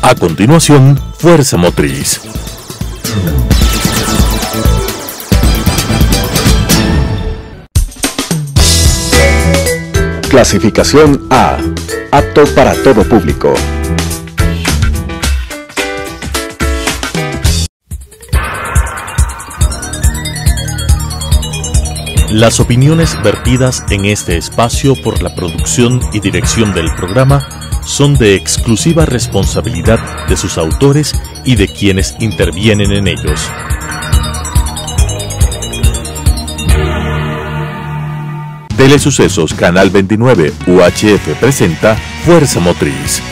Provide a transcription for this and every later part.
A continuación, Fuerza Motriz. Clasificación A. Apto para todo público. Las opiniones vertidas en este espacio por la producción y dirección del programa son de exclusiva responsabilidad de sus autores y de quienes intervienen en ellos. Telesucesos Canal 29 UHF presenta Fuerza Motriz,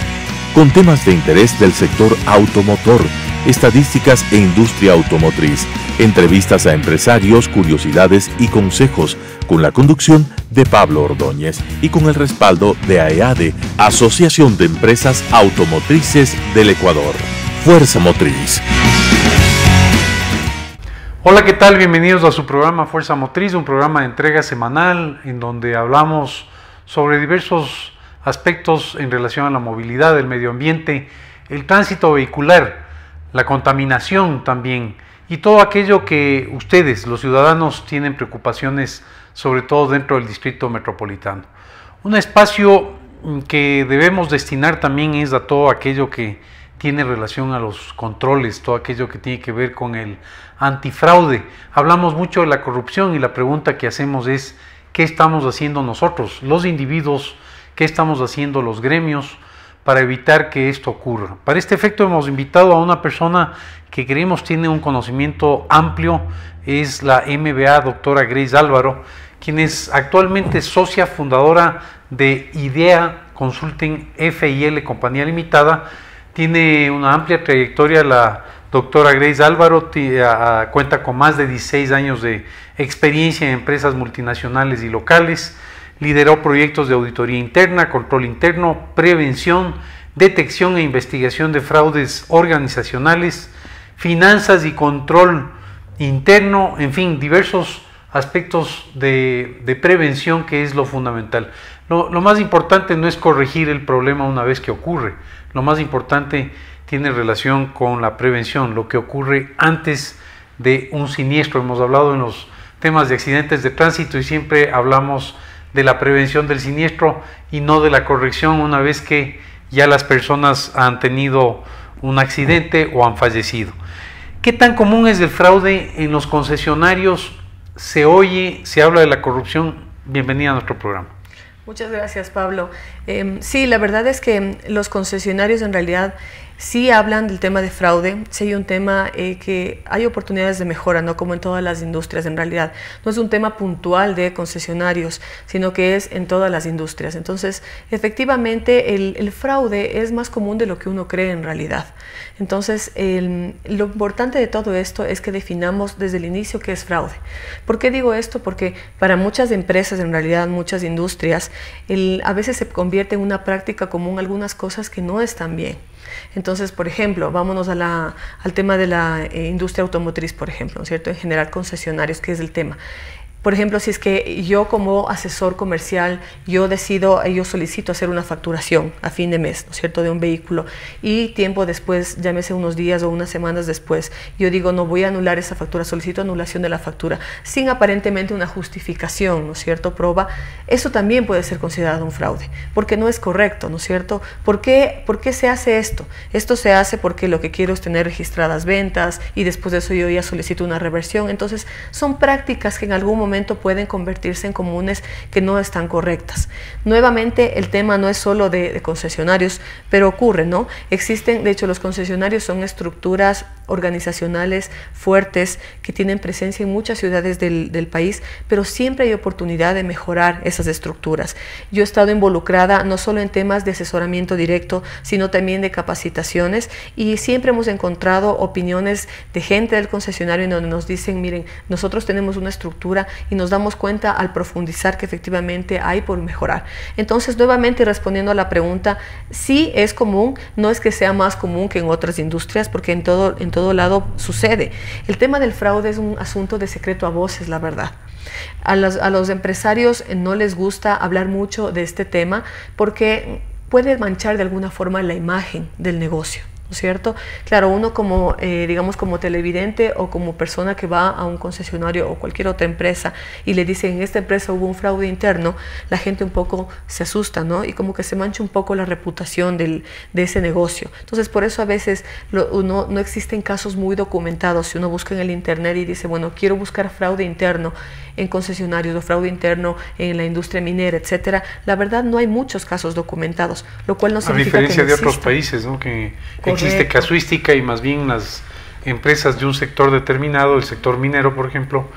con temas de interés del sector automotor, estadísticas e industria automotriz, entrevistas a empresarios, curiosidades y consejos, con la conducción de Pablo Ordóñez y con el respaldo de AEADE, Asociación de Empresas Automotrices del Ecuador. Fuerza Motriz. Hola, ¿qué tal? Bienvenidos a su programa Fuerza Motriz, un programa de entrega semanal en donde hablamos sobre diversos aspectos en relación a la movilidad, el medio ambiente, el tránsito vehicular, la contaminación también y todo aquello que ustedes, los ciudadanos, tienen preocupaciones, sobre todo dentro del distrito metropolitano. Un espacio que debemos destinar también es a todo aquello que tiene relación a los controles, todo aquello que tiene que ver con el antifraude. Hablamos mucho de la corrupción y la pregunta que hacemos es ¿qué estamos haciendo nosotros, los individuos? ¿Qué estamos haciendo los gremios para evitar que esto ocurra? Para este efecto hemos invitado a una persona que creemos tiene un conocimiento amplio, es la MBA doctora Grace Álvaro, quien es actualmente socia fundadora de IDEA Consulting FIL Compañía Limitada. Tiene una amplia trayectoria la doctora Grace Álvaro, cuenta con más de 16 años de experiencia en empresas multinacionales y locales, lideró proyectos de auditoría interna, control interno, prevención, detección e investigación de fraudes organizacionales, finanzas y control interno, en fin, diversos aspectos de prevención, que es lo fundamental. Lo más importante no es corregir el problema una vez que ocurre, lo más importante tiene relación con la prevención, lo que ocurre antes de un siniestro. Hemos hablado en los temas de accidentes de tránsito y siempre hablamos de la prevención del siniestro y no de la corrección una vez que ya las personas han tenido un accidente o han fallecido. ¿Qué tan común es el fraude en los concesionarios? Se oye, se habla de la corrupción. Bienvenida a nuestro programa. Muchas gracias, Pablo. Sí, la verdad es que los concesionarios en realidad sí hablan del tema de fraude, sí hay un tema que hay oportunidades de mejora, no como en todas las industrias en realidad. No es un tema puntual de concesionarios, sino que es en todas las industrias. Entonces, efectivamente, el fraude es más común de lo que uno cree en realidad. Entonces, lo importante de todo esto es que definamos desde el inicio qué es fraude. ¿Por qué digo esto? Porque para muchas empresas, en realidad muchas industrias, a veces se convierte en una práctica común algunas cosas que no están bien. Entonces, por ejemplo, vámonos al tema de la industria automotriz, por ejemplo, ¿no es cierto? En general, concesionarios, que es el tema. Por ejemplo, si es que yo como asesor comercial, yo solicito hacer una facturación a fin de mes, ¿no es cierto?, de un vehículo, y tiempo después, llámese unos días o unas semanas después, yo digo, no voy a anular esa factura, solicito anulación de la factura, sin aparentemente una justificación, ¿no es cierto?, prueba, eso también puede ser considerado un fraude, porque no es correcto, ¿no es cierto? ¿Por qué se hace esto? Esto se hace porque lo que quiero es tener registradas ventas, y después de eso yo ya solicito una reversión. Entonces, son prácticas que en algún momento pueden convertirse en comunes que no están correctas. Nuevamente, el tema no es solo de concesionarios, pero ocurre, ¿no? Existen, de hecho, los concesionarios son estructuras organizacionales fuertes que tienen presencia en muchas ciudades del país, pero siempre hay oportunidad de mejorar esas estructuras. Yo he estado involucrada no solo en temas de asesoramiento directo, sino también de capacitaciones, y siempre hemos encontrado opiniones de gente del concesionario en donde nos dicen, miren, nosotros tenemos una estructura y nos damos cuenta al profundizar que efectivamente hay por mejorar. Entonces, nuevamente respondiendo a la pregunta, sí es común, no es que sea más común que en otras industrias, porque en todo lado sucede. El tema del fraude es un asunto de secreto a voces, la verdad. A los empresarios no les gusta hablar mucho de este tema porque puede manchar de alguna forma la imagen del negocio. ¿no es cierto? Claro, uno como, digamos, como televidente o como persona que va a un concesionario o cualquier otra empresa y le dicen, en esta empresa hubo un fraude interno, la gente un poco se asusta, ¿no? Y como que se mancha un poco la reputación de ese negocio. Entonces, por eso a veces no existen casos muy documentados. Si uno busca en el internet y dice, bueno, quiero buscar fraude interno en concesionarios o fraude interno en la industria minera, etcétera, la verdad no hay muchos casos documentados, lo cual no significa que no exista. A diferencia de otros exista. países, ¿no? Que Correcto. Existe casuística y más bien las empresas de un sector determinado, el sector minero, por ejemplo,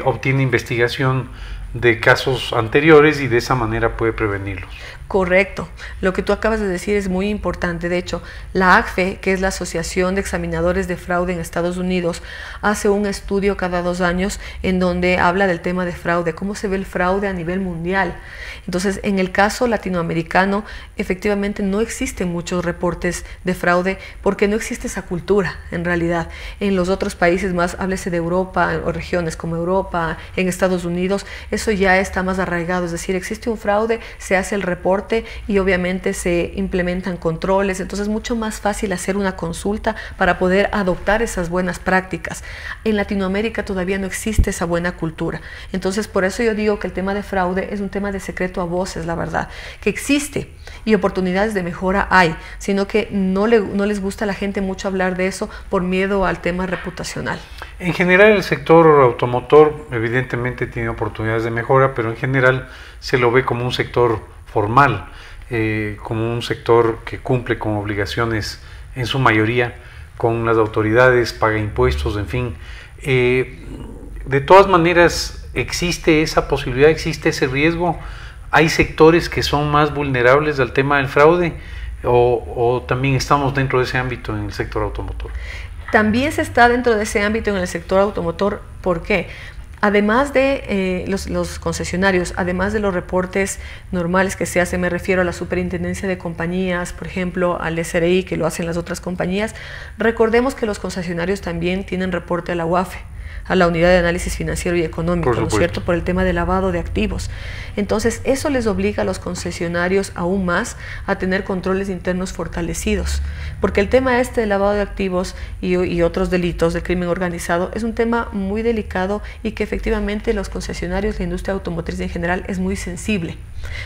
obtiene investigación de casos anteriores y de esa manera puede prevenirlos. Correcto. Lo que tú acabas de decir es muy importante. De hecho, la ACFE, que es la Asociación de Examinadores de Fraude en Estados Unidos, hace un estudio cada 2 años en donde habla del tema de fraude, cómo se ve el fraude a nivel mundial. Entonces, en el caso latinoamericano, efectivamente no existen muchos reportes de fraude porque no existe esa cultura, en realidad. En los otros países más, háblese de Europa o regiones como Europa, en Estados Unidos, eso ya está más arraigado. Es decir, existe un fraude, se hace el reporte y obviamente se implementan controles, entonces es mucho más fácil hacer una consulta para poder adoptar esas buenas prácticas. En Latinoamérica todavía no existe esa buena cultura, entonces por eso yo digo que el tema de fraude es un tema de secreto a voces, la verdad, que existe y oportunidades de mejora hay, sino que no les gusta a la gente mucho hablar de eso por miedo al tema reputacional. En general el sector automotor evidentemente tiene oportunidades de mejora, pero en general se lo ve como un sector formal, como un sector que cumple con obligaciones en su mayoría con las autoridades, paga impuestos, en fin. De todas maneras, existe esa posibilidad, existe ese riesgo. ¿Hay sectores que son más vulnerables al tema del fraude o también estamos dentro de ese ámbito en el sector automotor? También se está dentro de ese ámbito en el sector automotor. ¿Por qué? Además de los concesionarios, además de los reportes normales que se hacen, me refiero a la Superintendencia de Compañías, por ejemplo, al SRI, que lo hacen las otras compañías, recordemos que los concesionarios también tienen reporte a la UAFE, a la Unidad de Análisis Financiero y Económico, ¿no es cierto?, por el tema de lavado de activos. Entonces, eso les obliga a los concesionarios aún más a tener controles internos fortalecidos, porque el tema este de lavado de activos y otros delitos de crimen organizado es un tema muy delicado y que efectivamente los concesionarios, la industria automotriz en general, es muy sensible.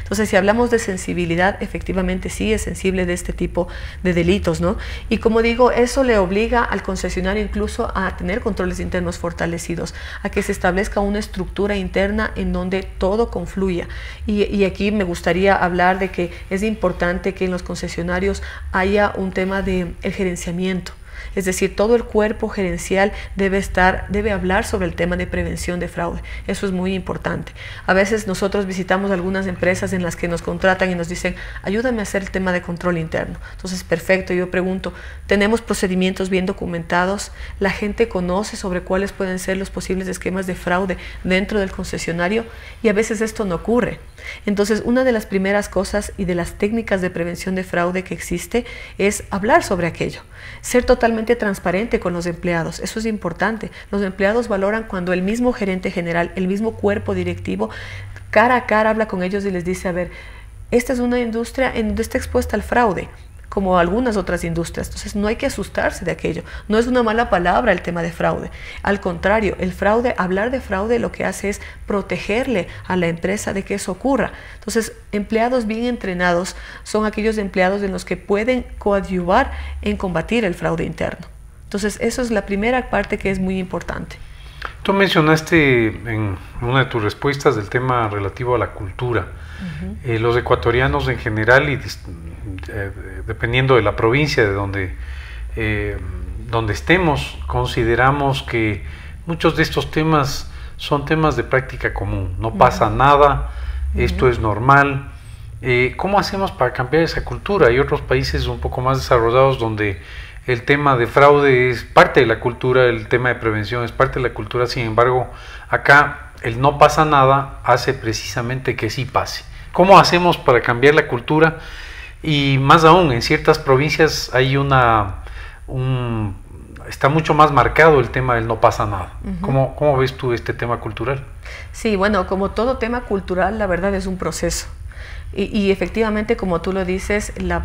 Entonces, si hablamos de sensibilidad, efectivamente sí es sensible de este tipo de delitos, ¿no? Y como digo, eso le obliga al concesionario incluso a tener controles internos fortalecidos, a que se establezca una estructura interna en donde todo confluya. Y aquí me gustaría hablar de que es importante que en los concesionarios haya un tema de el gerenciamiento. Es decir, todo el cuerpo gerencial debe hablar sobre el tema de prevención de fraude. Eso es muy importante. A veces nosotros visitamos algunas empresas en las que nos contratan y nos dicen, ayúdame a hacer el tema de control interno. Entonces, perfecto, yo pregunto, ¿tenemos procedimientos bien documentados? ¿La gente conoce sobre cuáles pueden ser los posibles esquemas de fraude dentro del concesionario? Y a veces esto no ocurre. Entonces, una de las primeras cosas y de las técnicas de prevención de fraude que existe es hablar sobre aquello. Ser totalmente transparente con los empleados, eso es importante. Los empleados valoran cuando el mismo gerente general, el mismo cuerpo directivo, cara a cara habla con ellos y les dice, a ver, esta es una industria en donde está expuesta al fraude, como algunas otras industrias. Entonces no hay que asustarse de aquello. No es una mala palabra el tema de fraude. Al contrario, el fraude, hablar de fraude lo que hace es protegerle a la empresa de que eso ocurra. Entonces, empleados bien entrenados son aquellos empleados en los que pueden coadyuvar en combatir el fraude interno. Entonces, eso es la primera parte que es muy importante. Tú mencionaste en una de tus respuestas del tema relativo a la cultura. Los ecuatorianos en general y dependiendo de la provincia de donde estemos, consideramos que muchos de estos temas son temas de práctica común. No pasa nada, esto es normal. ¿Cómo hacemos para cambiar esa cultura? Hay otros países un poco más desarrollados donde el tema de fraude es parte de la cultura, el tema de prevención es parte de la cultura. Sin embargo, acá el no pasa nada hace precisamente que sí pase. ¿Cómo hacemos para cambiar la cultura? Y más aún, en ciertas provincias hay está mucho más marcado el tema del no pasa nada. ¿Cómo ves tú este tema cultural? Sí, bueno, como todo tema cultural, la verdad es un proceso. Y efectivamente, como tú lo dices, la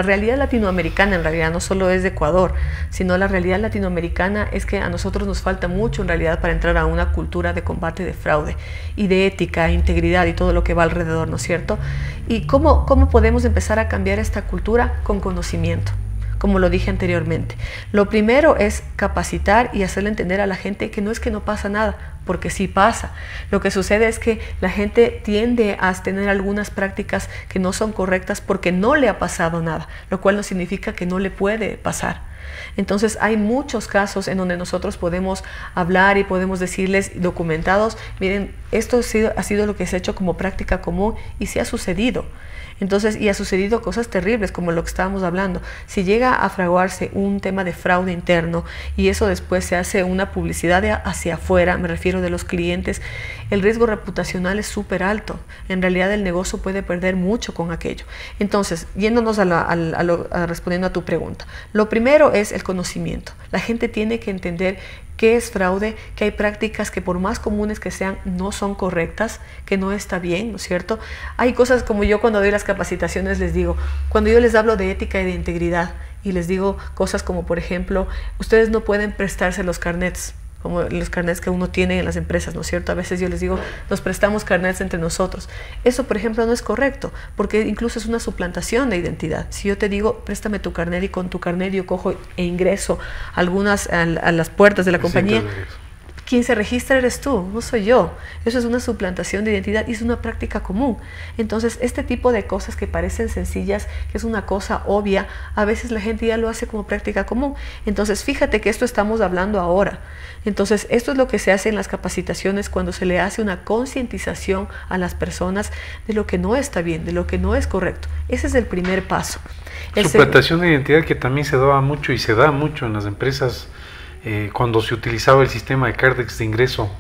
realidad latinoamericana en realidad no solo es de Ecuador, sino la realidad latinoamericana es que a nosotros nos falta mucho en realidad para entrar a una cultura de combate de fraude y de ética, integridad y todo lo que va alrededor, ¿no es cierto? ¿Y cómo podemos empezar a cambiar esta cultura? Con conocimiento, como lo dije anteriormente. Lo primero es capacitar y hacerle entender a la gente que no es que no pasa nada, porque sí pasa. Lo que sucede es que la gente tiende a tener algunas prácticas que no son correctas porque no le ha pasado nada, lo cual no significa que no le puede pasar. Entonces hay muchos casos en donde nosotros podemos hablar y podemos decirles documentados, miren, esto ha sido lo que se ha hecho como práctica común y sí ha sucedido. Entonces, y ha sucedido cosas terribles como lo que estábamos hablando. Si llega a fraguarse un tema de fraude interno y eso después se hace una publicidad hacia afuera, me refiero de los clientes, el riesgo reputacional es súper alto. En realidad el negocio puede perder mucho con aquello. Entonces, yéndonos respondiendo a tu pregunta, lo primero es el conocimiento. La gente tiene que entender qué es fraude, que hay prácticas que por más comunes que sean no son correctas, que no está bien, ¿no es cierto? Hay cosas como yo cuando doy las capacitaciones les digo, cuando yo les hablo de ética y de integridad y les digo cosas como por ejemplo, ustedes no pueden prestarse los carnets, como los carnets que uno tiene en las empresas, ¿no es cierto? A veces yo les digo, nos prestamos carnets entre nosotros. Eso, por ejemplo, no es correcto, porque incluso es una suplantación de identidad. Si yo te digo, préstame tu carnet y con tu carnet yo cojo e ingreso a las puertas de la compañía, quien se registra eres tú, no soy yo. Eso es una suplantación de identidad y es una práctica común. Entonces, este tipo de cosas que parecen sencillas, que es una cosa obvia, a veces la gente ya lo hace como práctica común. Entonces, fíjate que esto estamos hablando ahora. Entonces, esto es lo que se hace en las capacitaciones cuando se le hace una concientización a las personas de lo que no está bien, de lo que no es correcto. Ese es el primer paso. Suplantación de identidad que también se daba mucho y se da mucho en las empresas cuando se utilizaba el sistema de Cardex de ingreso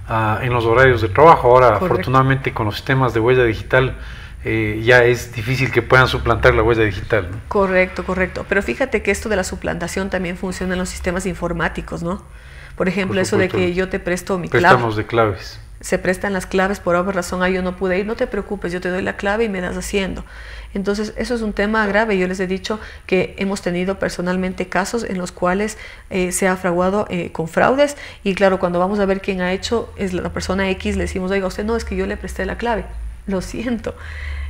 en los horarios de trabajo. Ahora, correcto, afortunadamente con los sistemas de huella digital ya es difícil que puedan suplantar la huella digital, ¿no? Correcto, correcto. Pero fíjate que esto de la suplantación también funciona en los sistemas informáticos, ¿no? Por ejemplo, eso de que yo te presto mi clave. Préstamos de claves. Se prestan las claves, por alguna razón yo no pude ir, no te preocupes, yo te doy la clave y me das haciendo. Entonces eso es un tema grave. Yo les he dicho que hemos tenido personalmente casos en los cuales se ha fraguado con fraudes y claro, cuando vamos a ver quién ha hecho, es la persona X, le decimos, oiga, usted no, es que yo le presté la clave, lo siento.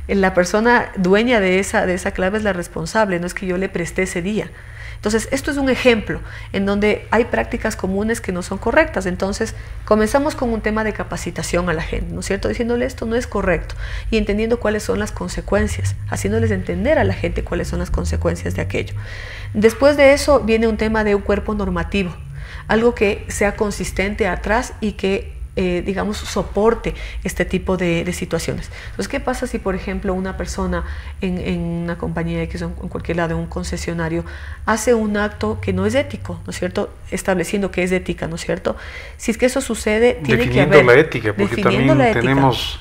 La persona dueña de esa clave es la responsable, no es que yo le presté ese día. Entonces, esto es un ejemplo en donde hay prácticas comunes que no son correctas. Entonces, comenzamos con un tema de capacitación a la gente, ¿no es cierto? Diciéndole esto no es correcto y entendiendo cuáles son las consecuencias, haciéndoles entender a la gente cuáles son las consecuencias de aquello. Después de eso viene un tema de un cuerpo normativo, algo que sea consistente atrás y que digamos, soporte este tipo de situaciones. Entonces, ¿qué pasa si, por ejemplo, una persona en una compañía X o en cualquier lado, en un concesionario, hace un acto que no es ético, ¿no es cierto? Estableciendo que es ética, ¿no es cierto? Si es que eso sucede, tiene que haber... Definiendo la ética, porque también tenemos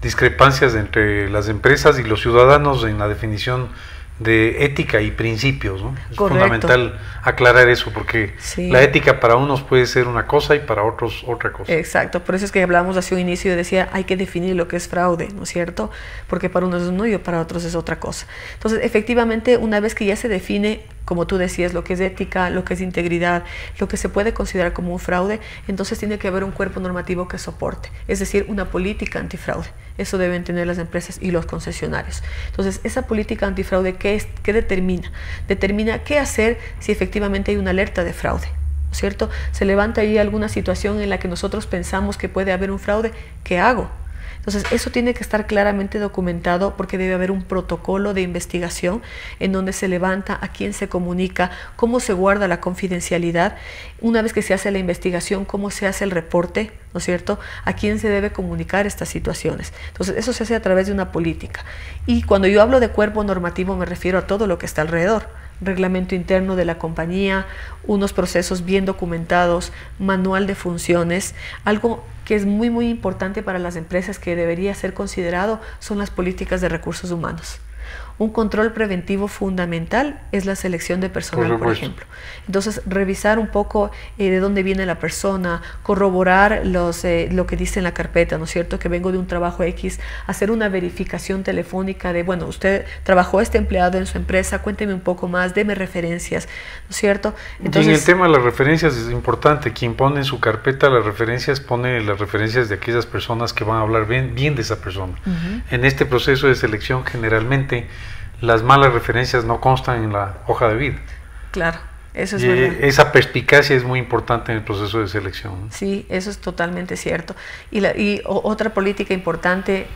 discrepancias entre las empresas y los ciudadanos en la definición de ética y principios, ¿no? Es fundamental aclarar eso, porque sí, la ética para unos puede ser una cosa y para otros otra cosa. Exacto, por eso es que hablábamos hace un inicio y decía, hay que definir lo que es fraude, ¿no es cierto? Porque para unos es uno y para otros es otra cosa. Entonces, efectivamente, una vez que ya se define, como tú decías, lo que es ética, lo que es integridad, lo que se puede considerar como un fraude, entonces tiene que haber un cuerpo normativo que soporte, es decir, una política antifraude. Eso deben tener las empresas y los concesionarios. Entonces, esa política antifraude, ¿qué determina? Determina qué hacer si efectivamente hay una alerta de fraude, ¿no es cierto? Se levanta ahí alguna situación en la que nosotros pensamos que puede haber un fraude, ¿qué hago? Entonces, eso tiene que estar claramente documentado porque debe haber un protocolo de investigación en donde se levanta, a quién se comunica, cómo se guarda la confidencialidad, una vez que se hace la investigación, cómo se hace el reporte, ¿no es cierto?, a quién se debe comunicar estas situaciones. Entonces, eso se hace a través de una política. Y cuando yo hablo de cuerpo normativo me refiero a todo lo que está alrededor. Reglamento interno de la compañía, unos procesos bien documentados, manual de funciones. Algo que es muy muy importante para las empresas que debería ser considerado son las políticas de recursos humanos. Un control preventivo fundamental es la selección de personal, por ejemplo. Entonces, revisar un poco de dónde viene la persona, corroborar lo que dice en la carpeta, ¿no es cierto? Que vengo de un trabajo X, hacer una verificación telefónica de, bueno, usted trabajó este empleado en su empresa, cuénteme un poco más, deme referencias, ¿no es cierto? Entonces, y en el tema de las referencias es importante, quien pone en su carpeta las referencias, pone las referencias de aquellas personas que van a hablar bien de esa persona. En este proceso de selección, generalmente, las malas referencias no constan en la hoja de vida. Claro, eso es verdad. Esa perspicacia es muy importante en el proceso de selección, ¿no? Sí, eso es totalmente cierto. Otra política importante,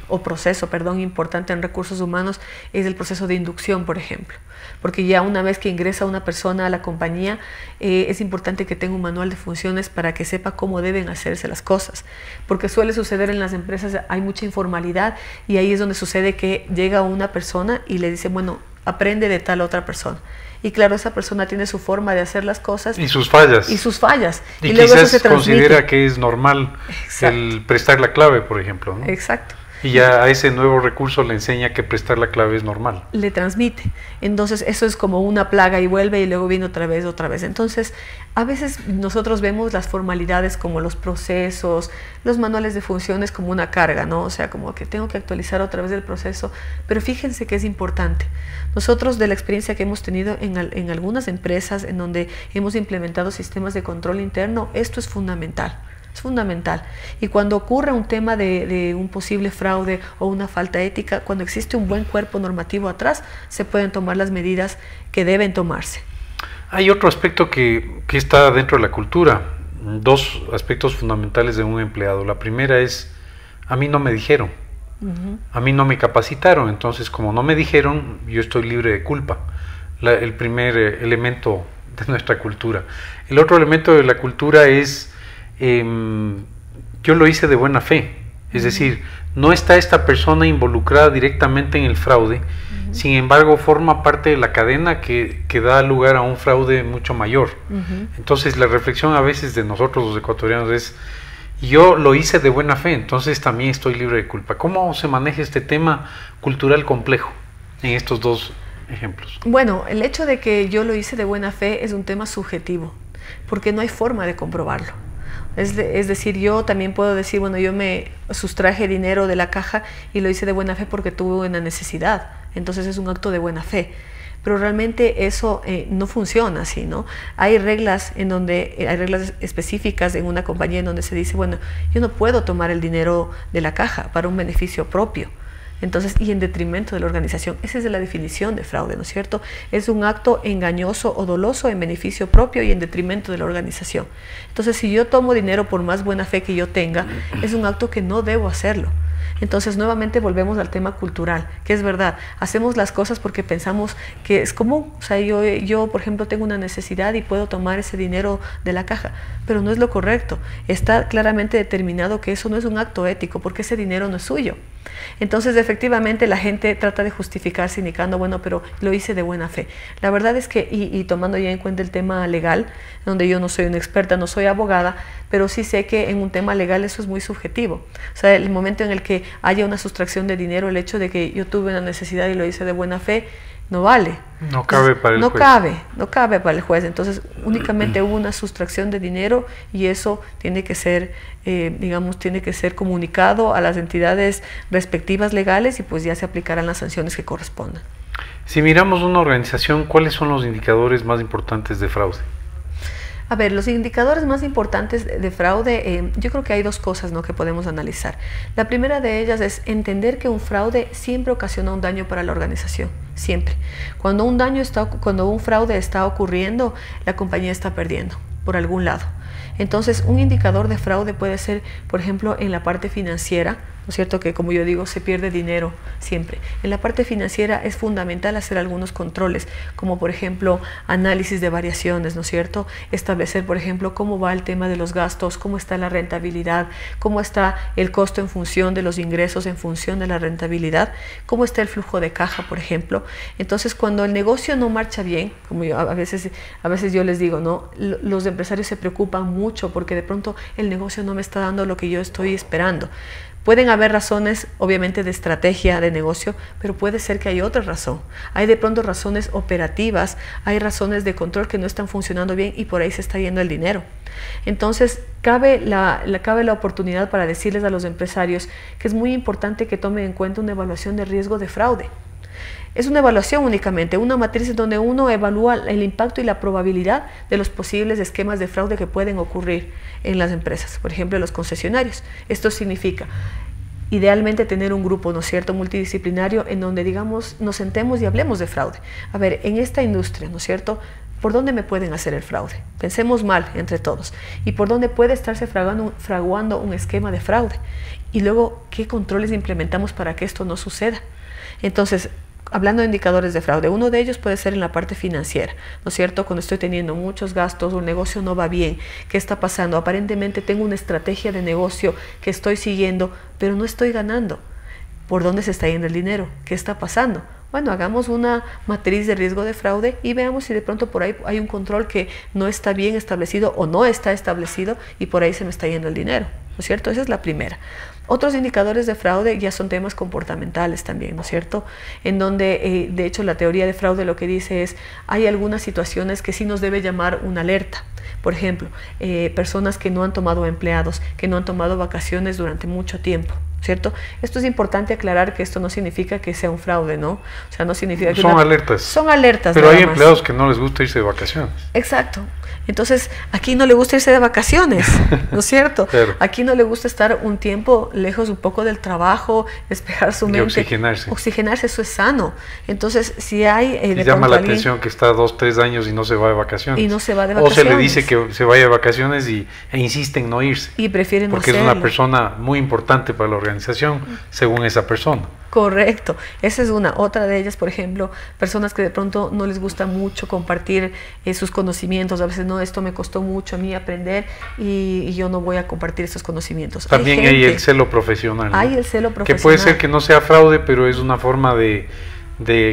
importante en recursos humanos es el proceso de inducción, por ejemplo. Porque ya una vez que ingresa una persona a la compañía, es importante que tenga un manual de funciones para que sepa cómo deben hacerse las cosas. Porque suele suceder en las empresas, hay mucha informalidad y ahí es donde sucede que llega una persona y le dice, bueno, aprende de tal otra persona. Y claro, esa persona tiene su forma de hacer las cosas. Y sus fallas. Y luego quizás eso se considera que es normal el prestar la clave, por ejemplo, ¿no? Exacto. Y ya a ese nuevo recurso le enseña que prestar la clave es normal. Le transmite. Entonces eso es como una plaga y vuelve y luego viene otra vez. Entonces a veces nosotros vemos las formalidades como los procesos, los manuales de funciones como una carga, ¿no? O sea, como que tengo que actualizar otra vez el proceso. Pero fíjense que es importante. Nosotros, de la experiencia que hemos tenido en algunas empresas en donde hemos implementado sistemas de control interno, esto es fundamental. Es fundamental. Y cuando ocurre un tema de un posible fraude o una falta ética, cuando existe un buen cuerpo normativo atrás, se pueden tomar las medidas que deben tomarse. Hay otro aspecto que está dentro de la cultura. Dos aspectos fundamentales de un empleado. La primera es, a mí no me dijeron. A mí no me capacitaron. Entonces, como no me dijeron, yo estoy libre de culpa. El primer elemento de nuestra cultura. El otro elemento de la cultura es, yo lo hice de buena fe, es decir, no está esta persona involucrada directamente en el fraude, sin embargo forma parte de la cadena que da lugar a un fraude mucho mayor. Entonces la reflexión a veces de nosotros los ecuatorianos es, yo lo hice de buena fe, entonces también estoy libre de culpa. ¿Cómo se maneja este tema cultural complejo en estos dos ejemplos? Bueno, el hecho de que yo lo hice de buena fe es un tema subjetivo, porque no hay forma de comprobarlo. Es decir, yo también puedo decir, bueno, yo me sustraje dinero de la caja y lo hice de buena fe porque tuve una necesidad. Entonces es un acto de buena fe. Pero realmente eso no funciona así, ¿no? Hay reglas hay reglas específicas en una compañía en donde se dice, bueno, yo no puedo tomar el dinero de la caja para un beneficio propio. Entonces, y en detrimento de la organización. Esa es la definición de fraude, ¿no es cierto? Es un acto engañoso o doloso en beneficio propio y en detrimento de la organización. Entonces, si yo tomo dinero por más buena fe que yo tenga, es un acto que no debo hacerlo. Entonces, nuevamente volvemos al tema cultural, que es verdad, hacemos las cosas porque pensamos que es común. O sea, yo, por ejemplo, tengo una necesidad y puedo tomar ese dinero de la caja, pero no es lo correcto. Está claramente determinado que eso no es un acto ético, porque ese dinero no es suyo. Entonces, efectivamente, la gente trata de justificarse indicando, bueno, pero lo hice de buena fe. La verdad es que, y tomando ya en cuenta el tema legal, donde yo no soy una experta, no soy abogada, pero sí sé que en un tema legal eso es muy subjetivo. O sea, el momento en el que haya una sustracción de dinero, el hecho de que yo tuve una necesidad y lo hice de buena fe, no vale. No cabe para el juez. No cabe para el juez. Entonces, únicamente hubo una sustracción de dinero y eso tiene que ser, tiene que ser comunicado a las entidades respectivas legales y pues ya se aplicarán las sanciones que correspondan. Si miramos una organización, ¿cuáles son los indicadores más importantes de fraude? A ver, los indicadores más importantes de fraude, yo creo que hay dos cosas, ¿no?, que podemos analizar. La primera de ellas es entender que un fraude siempre ocasiona un daño para la organización, siempre. Cuando un fraude está ocurriendo, la compañía está perdiendo por algún lado. Entonces, un indicador de fraude puede ser, por ejemplo, en la parte financiera, ¿no es cierto? Que, como yo digo, se pierde dinero siempre. En la parte financiera es fundamental hacer algunos controles, como por ejemplo análisis de variaciones, ¿no es cierto? Establecer, por ejemplo, cómo va el tema de los gastos, cómo está la rentabilidad, cómo está el costo en función de los ingresos, en función de la rentabilidad, cómo está el flujo de caja, por ejemplo. Entonces, cuando el negocio no marcha bien, como yo, a veces yo les digo, ¿no?, los empresarios se preocupan mucho porque de pronto el negocio no me está dando lo que yo estoy esperando. Pueden haber razones, obviamente, de estrategia de negocio, pero puede ser que hay otra razón. Hay de pronto razones operativas, hay razones de control que no están funcionando bien y por ahí se está yendo el dinero. Entonces, cabe la oportunidad para decirles a los empresarios que es muy importante que tomen en cuenta una evaluación de riesgo de fraude. Es una evaluación únicamente, una matriz en donde uno evalúa el impacto y la probabilidad de los posibles esquemas de fraude que pueden ocurrir en las empresas, por ejemplo, en los concesionarios. Esto significa, idealmente, tener un grupo, ¿no es cierto?, multidisciplinario en donde, digamos, nos sentemos y hablemos de fraude. A ver, en esta industria, ¿no es cierto?, ¿por dónde me pueden hacer el fraude? Pensemos mal entre todos. ¿Y por dónde puede estarse fraguando un esquema de fraude? Y luego, ¿qué controles implementamos para que esto no suceda? Entonces, hablando de indicadores de fraude, uno de ellos puede ser en la parte financiera, ¿no es cierto? Cuando estoy teniendo muchos gastos, un negocio no va bien, ¿qué está pasando? Aparentemente tengo una estrategia de negocio que estoy siguiendo, pero no estoy ganando. ¿Por dónde se está yendo el dinero? ¿Qué está pasando? Bueno, hagamos una matriz de riesgo de fraude y veamos si de pronto por ahí hay un control que no está bien establecido o no está establecido y por ahí se me está yendo el dinero, ¿no es cierto? Esa es la primera. Otros indicadores de fraude ya son temas comportamentales también, ¿no es cierto? En donde, de hecho, la teoría de fraude lo que dice es, hay algunas situaciones que sí nos debe llamar una alerta. Por ejemplo, personas que no han tomado empleados, que no han tomado vacaciones durante mucho tiempo, ¿cierto? Esto es importante aclarar que esto no significa que sea un fraude, ¿no? O sea, no significa que... Son alertas. Son alertas. Pero hay empleados que no les gusta irse de vacaciones. Exacto. Entonces, aquí no le gusta irse de vacaciones, ¿no es cierto? Claro. Aquí no le gusta estar un tiempo lejos un poco del trabajo, despejar su mente. Y oxigenarse. Oxigenarse, eso es sano. Entonces, si hay... y llama la atención que está 2, 3 años y no se va de vacaciones. Y no se va de vacaciones. O se le dice que se vaya de vacaciones e insiste en no irse. Y prefieren no hacerlo. Porque es una persona muy importante para la organización, según esa persona. Correcto, esa es una. Otra de ellas, por ejemplo, personas que de pronto no les gusta mucho compartir sus conocimientos. A veces, no, esto me costó mucho a mí aprender y yo no voy a compartir estos conocimientos. También hay el celo profesional, ¿no? Hay el celo profesional. Que puede ser que no sea fraude, pero es una forma de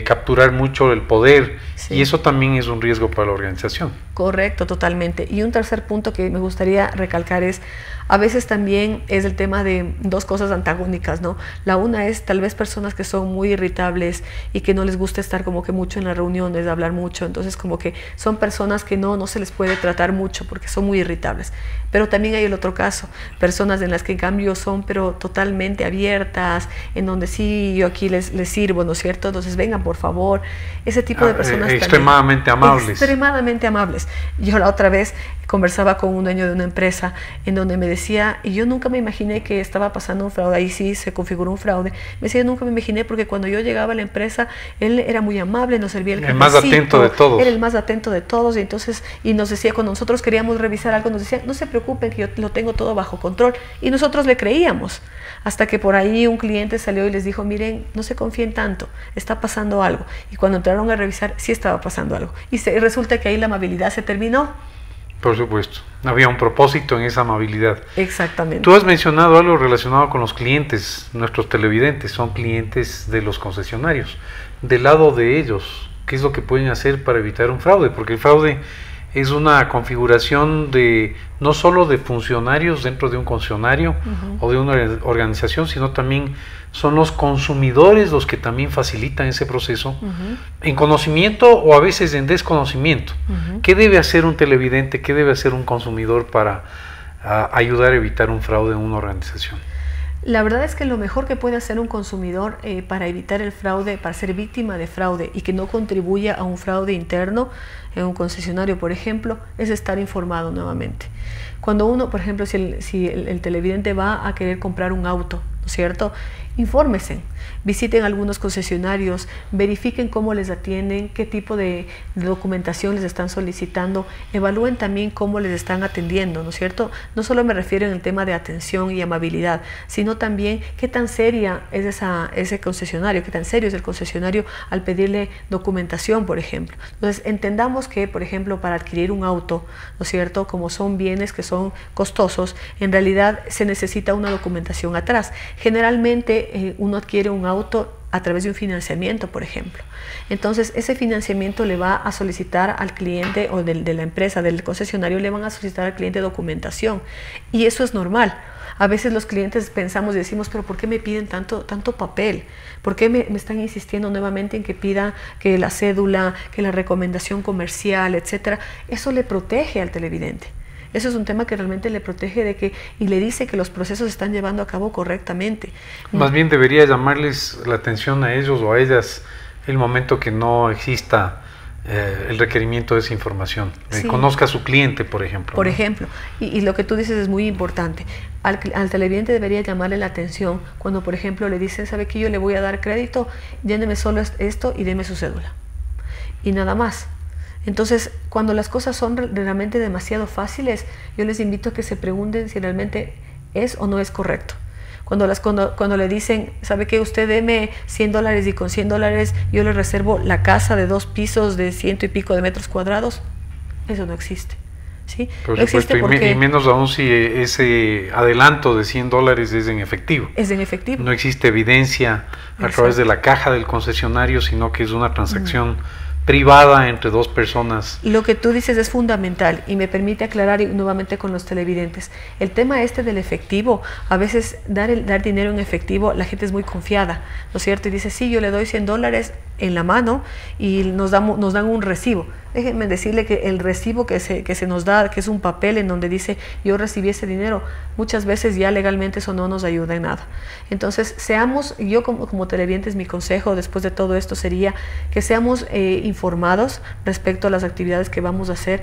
capturar mucho el poder, sí. Y eso también es un riesgo para la organización. Correcto, totalmente. Y un tercer punto que me gustaría recalcar es, a veces también es el tema de dos cosas antagónicas, ¿no? La una es tal vez personas que son muy irritables y que no les gusta estar como que mucho en las reuniones, hablar mucho, entonces como que son personas que no se les puede tratar mucho porque son muy irritables. Pero también hay el otro caso, personas en las que en cambio son pero totalmente abiertas, en donde sí, yo aquí les sirvo, ¿no es cierto? Entonces vengan por favor, ese tipo de personas extremadamente amables. Extremadamente amables. Yo la otra vez conversaba con un dueño de una empresa en donde me decía, y yo nunca me imaginé que estaba pasando un fraude, ahí sí se configuró un fraude, me decía, yo nunca me imaginé porque cuando yo llegaba a la empresa, él era muy amable, nos servía el cafecito, más atento de todos. Era el más atento de todos, y entonces, y nos decía, cuando nosotros queríamos revisar algo, nos decía, no se preocupen que yo lo tengo todo bajo control, y nosotros le creíamos, hasta que por ahí un cliente salió y les dijo, miren, no se confíen tanto, está pasando algo, y cuando entraron a revisar, sí estaba pasando algo, y resulta que ahí la amabilidad se terminó. Por supuesto, había un propósito en esa amabilidad. Exactamente. Tú has mencionado algo relacionado con los clientes, nuestros televidentes, son clientes de los concesionarios. Del lado de ellos, ¿qué es lo que pueden hacer para evitar un fraude? Porque el fraude es una configuración de no solo de funcionarios dentro de un concesionario o de una organización, sino también son los consumidores los que también facilitan ese proceso en conocimiento o a veces en desconocimiento. ¿Qué debe hacer un televidente, qué debe hacer un consumidor para ayudar a evitar un fraude en una organización? La verdad es que lo mejor que puede hacer un consumidor para evitar el fraude, para ser víctima de fraude y que no contribuya a un fraude interno en un concesionario, por ejemplo, es estar informado nuevamente. Cuando uno, por ejemplo, si el televidente va a querer comprar un auto, ¿no es cierto? Infórmense, visiten algunos concesionarios, verifiquen cómo les atienden, qué tipo de documentación les están solicitando, evalúen también cómo les están atendiendo, ¿no es cierto? No solo me refiero en el tema de atención y amabilidad, sino también qué tan seria es ese concesionario, qué tan serio es el concesionario al pedirle documentación, por ejemplo. Entonces, entendamos que, por ejemplo, para adquirir un auto, ¿no es cierto? Como son bienes que son costosos, en realidad se necesita una documentación atrás. Generalmente, uno adquiere un auto a través de un financiamiento, por ejemplo. Entonces, ese financiamiento le va a solicitar al cliente o de la empresa, del concesionario, le van a solicitar al cliente documentación. Y eso es normal. A veces los clientes pensamos y decimos, pero ¿por qué me piden tanto papel? ¿Por qué me están insistiendo nuevamente en que pida que la cédula, que la recomendación comercial, etcétera? Eso le protege al televidente. Eso es un tema que realmente le protege y le dice que los procesos se están llevando a cabo correctamente. Más bien debería llamarles la atención a ellos o a ellas el momento que no exista el requerimiento de esa información. Sí. Conozca a su cliente, por ejemplo. Por ejemplo, y lo que tú dices es muy importante. Al televidente debería llamarle la atención cuando, por ejemplo, le dicen, ¿sabe qué? Yo le voy a dar crédito, lléneme solo esto y deme su cédula. Y nada más. Entonces, cuando las cosas son realmente demasiado fáciles, yo les invito a que se pregunten si realmente es o no es correcto. Cuando le dicen, ¿sabe qué? Usted deme $100 y con $100 yo le reservo la casa de 2 pisos de 100 y pico de metros cuadrados, eso no existe. ¿Sí? Por no supuesto, y menos aún si ese adelanto de $100 es en efectivo. Es en efectivo. No existe evidencia a través de la caja del concesionario, sino que es una transacción privada entre 2 personas. Lo que tú dices es fundamental y me permite aclarar nuevamente con los televidentes. El tema del efectivo, a veces dar dinero en efectivo, la gente es muy confiada, ¿no es cierto? Y dice, sí, yo le doy $100 en la mano y nos dan un recibo. Déjenme decirle que el recibo que se nos da, que es un papel en donde dice yo recibí ese dinero, muchas veces ya legalmente eso no nos ayuda en nada. Entonces, yo como televidentes, mi consejo después de todo esto sería que seamos informados respecto a las actividades que vamos a hacer,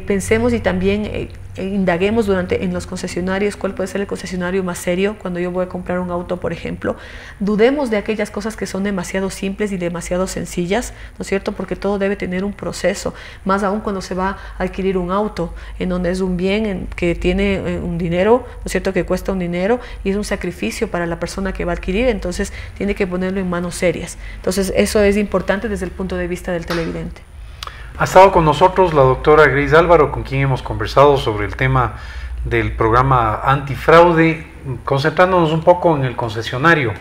pensemos y también indaguemos en los concesionarios cuál puede ser el concesionario más serio cuando yo voy a comprar un auto, por ejemplo. Dudemos de aquellas cosas que son demasiado simples y demasiado sencillas, ¿no es cierto? Porque todo debe tener un proceso, más aún cuando se va a adquirir un auto, en donde es un bien que tiene un dinero, ¿no es cierto? Que cuesta un dinero y es un sacrificio para la persona que va a adquirir, entonces tiene que ponerlo en manos serias. Entonces eso es importante desde el punto de vista del televidente. Ha estado con nosotros la doctora Grace Álvaro, con quien hemos conversado sobre el tema del programa antifraude, concentrándonos un poco en el concesionario.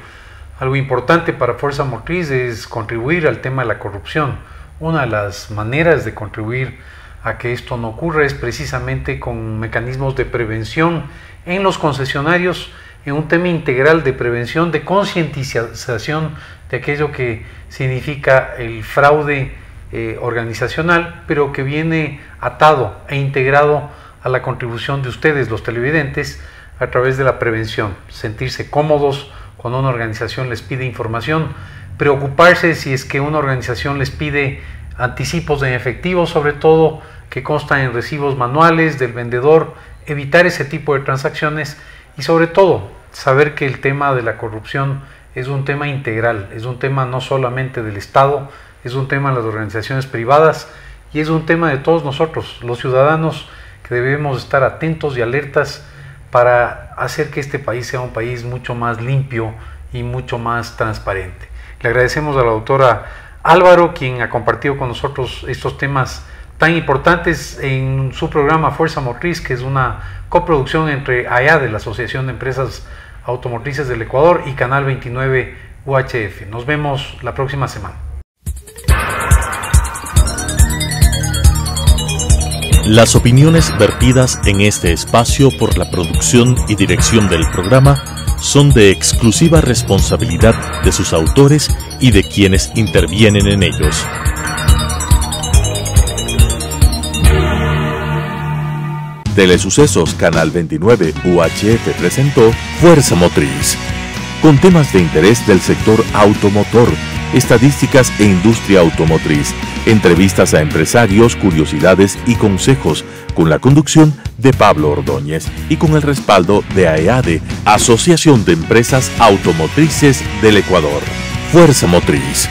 Algo importante para Fuerza Motriz es contribuir al tema de la corrupción. Una de las maneras de contribuir a que esto no ocurra es precisamente con mecanismos de prevención en los concesionarios, en un tema integral de prevención, de concientización de aquello que significa el fraude organizacional, pero que viene atado e integrado a la contribución de ustedes, los televidentes, a través de la prevención. Sentirse cómodos cuando una organización les pide información, preocuparse si es que una organización les pide anticipos en efectivo, sobre todo que constan en recibos manuales del vendedor, evitar ese tipo de transacciones y sobre todo saber que el tema de la corrupción es un tema integral, es un tema no solamente del Estado, es un tema de las organizaciones privadas y es un tema de todos nosotros, los ciudadanos, que debemos estar atentos y alertas para hacer que este país sea un país mucho más limpio y mucho más transparente. Le agradecemos a la doctora Álvaro, quien ha compartido con nosotros estos temas tan importantes en su programa Fuerza Motriz, que es una coproducción entre AEADE, la Asociación de Empresas Automotrices del Ecuador, y Canal 29 UHF. Nos vemos la próxima semana. Las opiniones vertidas en este espacio por la producción y dirección del programa son de exclusiva responsabilidad de sus autores y de quienes intervienen en ellos. Telesucesos Canal 29 UHF presentó Fuerza Motriz, con temas de interés del sector automotor, estadísticas e industria automotriz, entrevistas a empresarios, curiosidades y consejos, con la conducción de Pablo Ordóñez y con el respaldo de AEADE, Asociación de Empresas Automotrices del Ecuador. Fuerza Motriz.